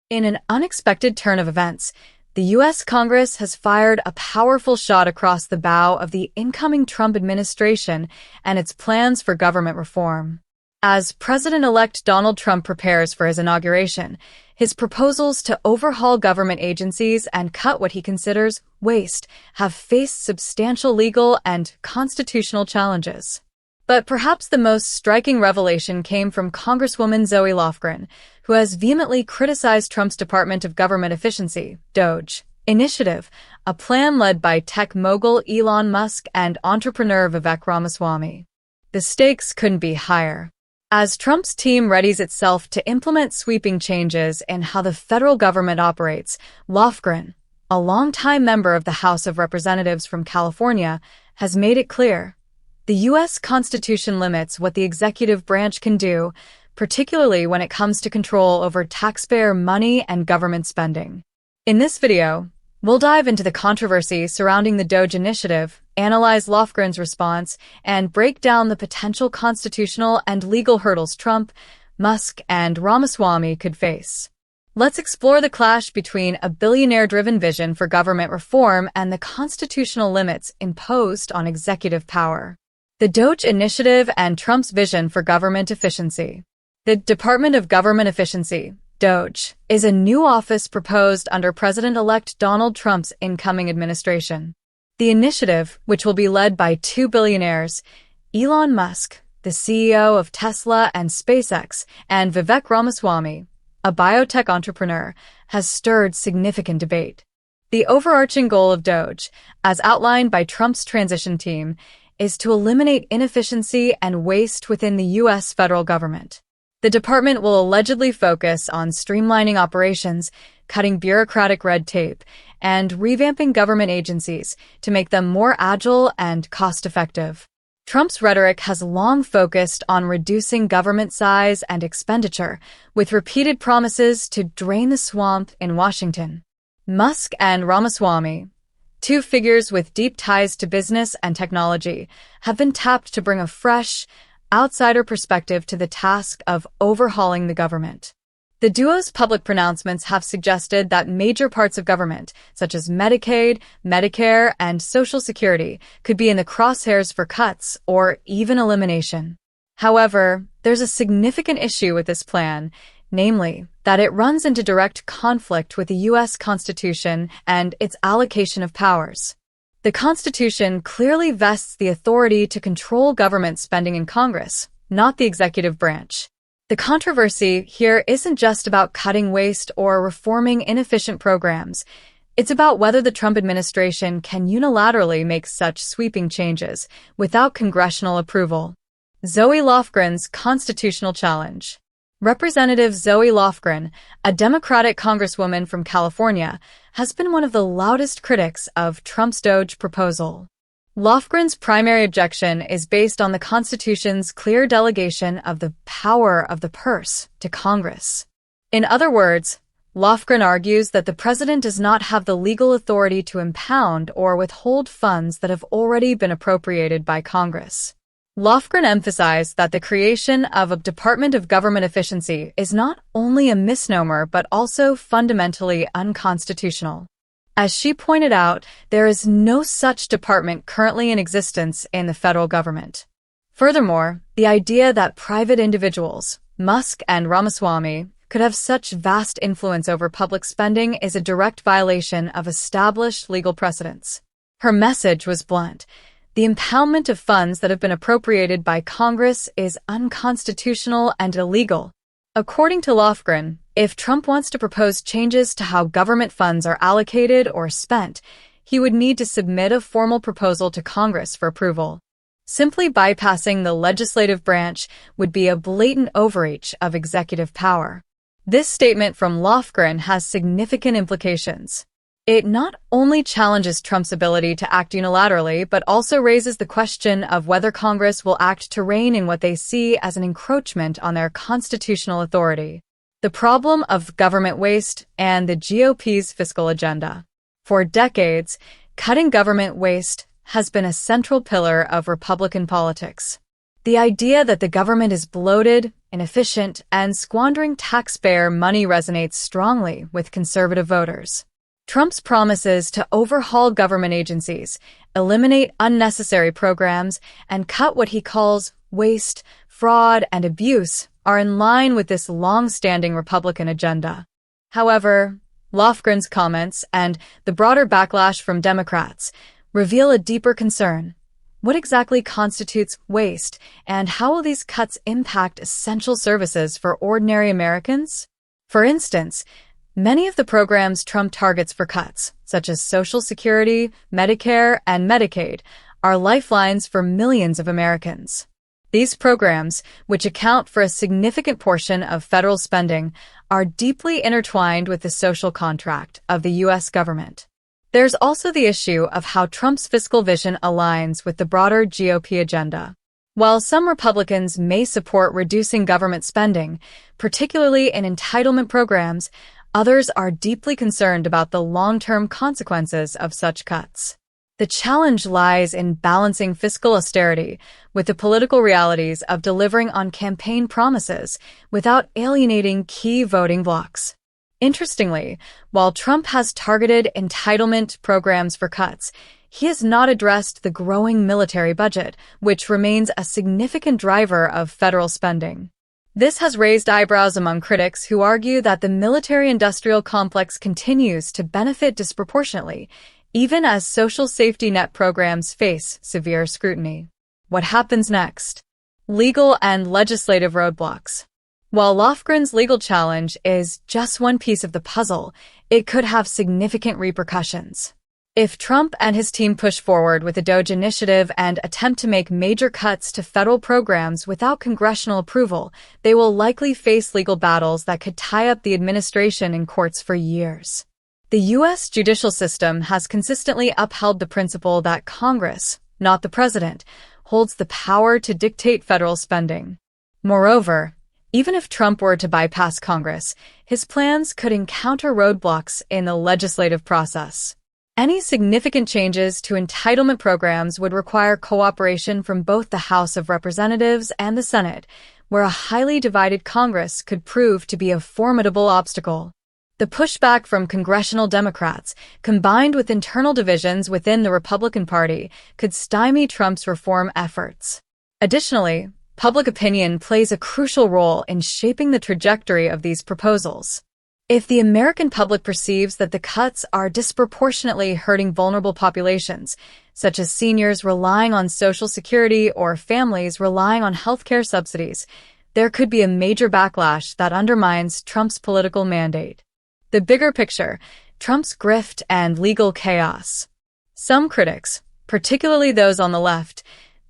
In an unexpected turn of events, the U.S. Congress has fired a powerful shot across the bow of the incoming Trump administration and its plans for government reform. As President-elect Donald Trump prepares for his inauguration, his proposals to overhaul government agencies and cut what he considers waste have faced substantial legal and constitutional challenges. But perhaps the most striking revelation came from Congresswoman Zoe Lofgren, who has vehemently criticized Trump's Department of Government Efficiency, DOGE, initiative, a plan led by tech mogul Elon Musk and entrepreneur Vivek Ramaswamy. The stakes couldn't be higher. As Trump's team readies itself to implement sweeping changes in how the federal government operates, Lofgren, a longtime member of the House of Representatives from California, has made it clear. The U.S. Constitution limits what the executive branch can do, particularly when it comes to control over taxpayer money and government spending. In this video, we'll dive into the controversy surrounding the DOGE initiative, analyze Lofgren's response, and break down the potential constitutional and legal hurdles Trump, Musk, and Ramaswamy could face. Let's explore the clash between a billionaire-driven vision for government reform and the constitutional limits imposed on executive power. The DOGE initiative and Trump's vision for government efficiency. The Department of Government Efficiency, DOGE, is a new office proposed under President-elect Donald Trump's incoming administration. The initiative, which will be led by two billionaires, Elon Musk, the CEO of Tesla and SpaceX, and Vivek Ramaswamy, a biotech entrepreneur, has stirred significant debate. The overarching goal of DOGE, as outlined by Trump's transition team, is to eliminate inefficiency and waste within the U.S. federal government. The department will allegedly focus on streamlining operations, cutting bureaucratic red tape, and revamping government agencies to make them more agile and cost-effective. Trump's rhetoric has long focused on reducing government size and expenditure, with repeated promises to drain the swamp in Washington. Musk and Ramaswamy, two figures with deep ties to business and technology, have been tapped to bring a fresh, outsider perspective to the task of overhauling the government. The duo's public pronouncements have suggested that major parts of government, such as Medicaid, Medicare, and Social Security, could be in the crosshairs for cuts or even elimination. However, there's a significant issue with this plan, namely, that it runs into direct conflict with the U.S. Constitution and its allocation of powers. The Constitution clearly vests the authority to control government spending in Congress, not the executive branch. The controversy here isn't just about cutting waste or reforming inefficient programs. It's about whether the Trump administration can unilaterally make such sweeping changes without congressional approval. Zoe Lofgren's constitutional challenge. Representative Zoe Lofgren, a Democratic congresswoman from California, has been one of the loudest critics of Trump's DOGE proposal. Lofgren's primary objection is based on the Constitution's clear delegation of the power of the purse to Congress. In other words, Lofgren argues that the president does not have the legal authority to impound or withhold funds that have already been appropriated by Congress. Lofgren emphasized that the creation of a Department of Government Efficiency is not only a misnomer but also fundamentally unconstitutional. As she pointed out, there is no such department currently in existence in the federal government. Furthermore, the idea that private individuals, Musk and Ramaswamy, could have such vast influence over public spending is a direct violation of established legal precedents. Her message was blunt. The impoundment of funds that have been appropriated by Congress is unconstitutional and illegal. According to Lofgren, if Trump wants to propose changes to how government funds are allocated or spent, he would need to submit a formal proposal to Congress for approval. Simply bypassing the legislative branch would be a blatant overreach of executive power. This statement from Lofgren has significant implications. It not only challenges Trump's ability to act unilaterally, but also raises the question of whether Congress will act to rein in what they see as an encroachment on their constitutional authority. The problem of government waste and the GOP's fiscal agenda. For decades, cutting government waste has been a central pillar of Republican politics. The idea that the government is bloated, inefficient, and squandering taxpayer money resonates strongly with conservative voters. Trump's promises to overhaul government agencies, eliminate unnecessary programs, and cut what he calls waste, fraud, and abuse are in line with this long-standing Republican agenda. However, Lofgren's comments and the broader backlash from Democrats reveal a deeper concern. What exactly constitutes waste, and how will these cuts impact essential services for ordinary Americans? For instance, many of the programs Trump targets for cuts, such as Social Security, Medicare, and Medicaid, are lifelines for millions of Americans. These programs, which account for a significant portion of federal spending, are deeply intertwined with the social contract of the U.S. government. There's also the issue of how Trump's fiscal vision aligns with the broader GOP agenda. While some Republicans may support reducing government spending, particularly in entitlement programs, others are deeply concerned about the long-term consequences of such cuts. The challenge lies in balancing fiscal austerity with the political realities of delivering on campaign promises without alienating key voting blocs. Interestingly, while Trump has targeted entitlement programs for cuts, he has not addressed the growing military budget, which remains a significant driver of federal spending. This has raised eyebrows among critics who argue that the military-industrial complex continues to benefit disproportionately, even as social safety net programs face severe scrutiny. What happens next? Legal and legislative roadblocks. While Lofgren's legal challenge is just one piece of the puzzle, it could have significant repercussions. If Trump and his team push forward with the DOGE initiative and attempt to make major cuts to federal programs without congressional approval, they will likely face legal battles that could tie up the administration in courts for years. The U.S. judicial system has consistently upheld the principle that Congress, not the president, holds the power to dictate federal spending. Moreover, even if Trump were to bypass Congress, his plans could encounter roadblocks in the legislative process. Any significant changes to entitlement programs would require cooperation from both the House of Representatives and the Senate, where a highly divided Congress could prove to be a formidable obstacle. The pushback from congressional Democrats, combined with internal divisions within the Republican Party, could stymie Trump's reform efforts. Additionally, public opinion plays a crucial role in shaping the trajectory of these proposals. If the American public perceives that the cuts are disproportionately hurting vulnerable populations, such as seniors relying on Social Security or families relying on healthcare subsidies, there could be a major backlash that undermines Trump's political mandate. The bigger picture, Trump's grift and legal chaos. Some critics, particularly those on the left,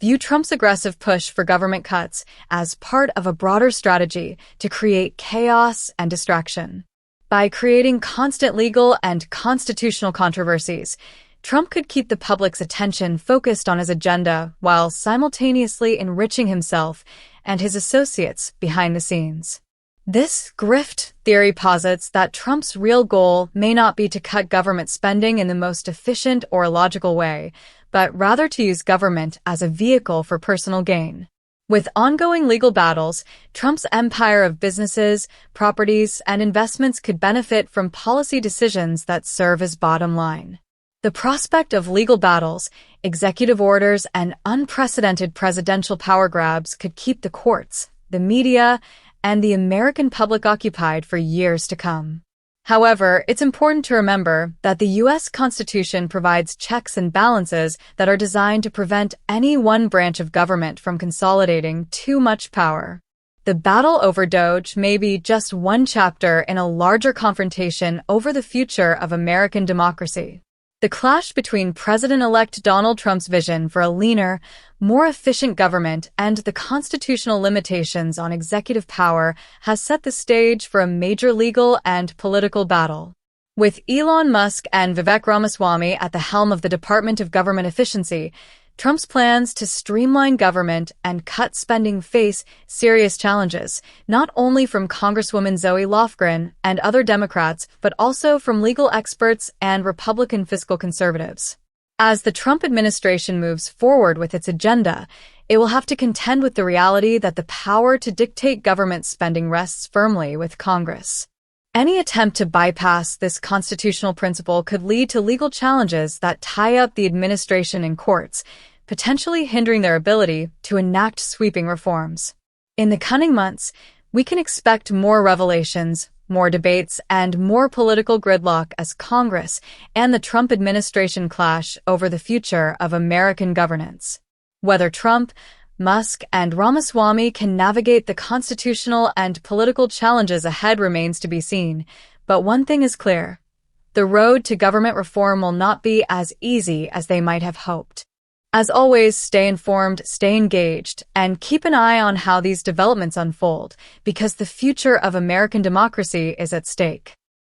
view Trump's aggressive push for government cuts as part of a broader strategy to create chaos and distraction. By creating constant legal and constitutional controversies, Trump could keep the public's attention focused on his agenda while simultaneously enriching himself and his associates behind the scenes. This grift theory posits that Trump's real goal may not be to cut government spending in the most efficient or logical way, but rather to use government as a vehicle for personal gain. With ongoing legal battles, Trump's empire of businesses, properties, and investments could benefit from policy decisions that serve as bottom line. The prospect of legal battles, executive orders, and unprecedented presidential power grabs could keep the courts, the media, and the American public occupied for years to come. However, it's important to remember that the U.S. Constitution provides checks and balances that are designed to prevent any one branch of government from consolidating too much power. The battle over DOGE may be just one chapter in a larger confrontation over the future of American democracy. The clash between President-elect Donald Trump's vision for a leaner, more efficient government and the constitutional limitations on executive power has set the stage for a major legal and political battle. With Elon Musk and Vivek Ramaswamy at the helm of the Department of Government Efficiency, Trump's plans to streamline government and cut spending face serious challenges, not only from Congresswoman Zoe Lofgren and other Democrats, but also from legal experts and Republican fiscal conservatives. As the Trump administration moves forward with its agenda, it will have to contend with the reality that the power to dictate government spending rests firmly with Congress. Any attempt to bypass this constitutional principle could lead to legal challenges that tie up the administration in courts, potentially hindering their ability to enact sweeping reforms. In the coming months, we can expect more revelations, more debates, and more political gridlock as Congress and the Trump administration clash over the future of American governance. Whether Trump, Musk, and Ramaswamy can navigate the constitutional and political challenges ahead remains to be seen, but one thing is clear: the road to government reform will not be as easy as they might have hoped. As always, stay informed, stay engaged, and keep an eye on how these developments unfold, because the future of American democracy is at stake.